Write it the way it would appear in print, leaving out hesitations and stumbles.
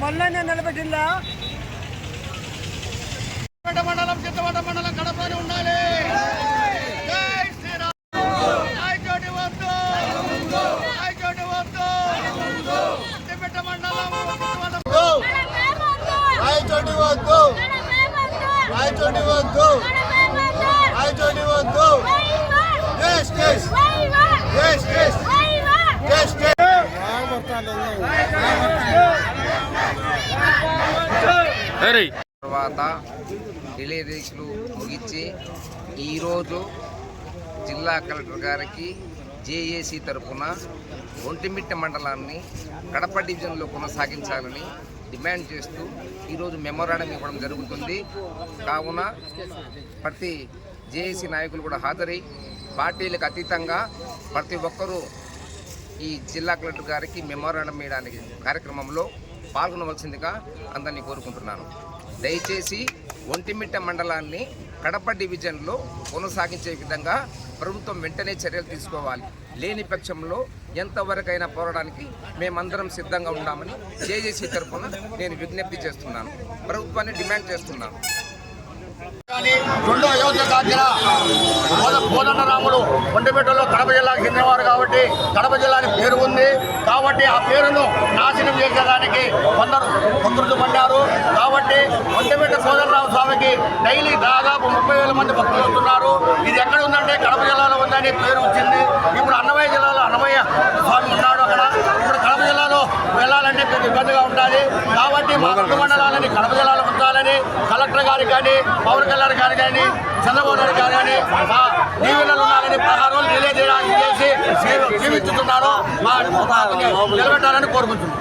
బళ్ళనే నిలబెట్టిందా మండలం చిత్తవట మండలం కడపలోనే ఉండాలి. జై శ్రీరామ్. రాయచోటి వద్దు, రాయచోటి వద్దు. సిద్దిపేట మండలం రాయచోటి వద్దు, రాయచోటి వద్దు, రాయచోటి వద్దు. Yes yes yes yes yes yes. తర్వాత రిలే రేసులు ముగించి ఈరోజు జిల్లా కలెక్టర్ గారికి జేఏసీ తరఫున ఒంటిమిట్ట మండలాన్ని కడప డివిజన్లో కొనసాగించాలని డిమాండ్ చేస్తూ ఈరోజు మెమోరాండం ఇవ్వడం జరుగుతుంది. కావున ప్రతి జేఏసీ నాయకులు కూడా హాజరై పార్టీలకు అతీతంగా ప్రతి ఒక్కరూ ఈ జిల్లా కలెక్టర్ గారికి మెమోరాండం ఇవ్వడానికి కార్యక్రమంలో పాల్గొనవలసిందిగా అందరినీ కోరుకుంటున్నాను. దయచేసి ఒంటిమిట్ట మండలాన్ని కడప డివిజన్లో కొనసాగించే విధంగా ప్రభుత్వం వెంటనే చర్యలు తీసుకోవాలి. లేని పక్షంలో ఎంతవరకైనా పోరాడానికి మేమందరం సిద్ధంగా ఉన్నామని జేజేసీ తరఫున నేను విజ్ఞప్తి చేస్తున్నాను, ప్రభుత్వాన్ని డిమాండ్ చేస్తున్నాను. రెండో అయోధ్య కాచిన కోదండరాముడు ఒంటిమిట్టలో కడప జిల్లాకు చెందినవారు కాబట్టి కడప జిల్లాని పేరు ఉంది కాబట్టి ఆ పేరును నాశనం చేసేదానికి కొందరు భక్తులు పడ్డారు. కాబట్టి ఒంటిమిట్ట కోదండరామ స్వామికి డైలీ దాదాపు 30,000 మంది భక్తులు వస్తున్నారు. ఇది ఎక్కడ ఉందంటే కడప జిల్లాలో ఉందని పేరు వచ్చింది. ఇప్పుడు అన్నమయ్య జిల్లాలో అన్నమయ్య స్వామి ఉన్నాడు అక్కడ. ఇప్పుడు కడప జిల్లాలో వెళ్ళాలంటే పెద్ద ఇబ్బందిగా ఉంటుంది. కాబట్టి మా రెండు మండలాలని కడప జిల్లాలో ఉంచాలని కలెక్టర్ గారికి కానీ పవన్ కళ్యాణ్ గారు కానీ చంద్రబాబు నాయుడు గారు కానీ మా దీవెనలు ఉన్నారని 16 రోజులు రిలే చేసి జీవిస్తున్నారు. మా నిలబెట్టాలని కోరుకుంటున్నాం.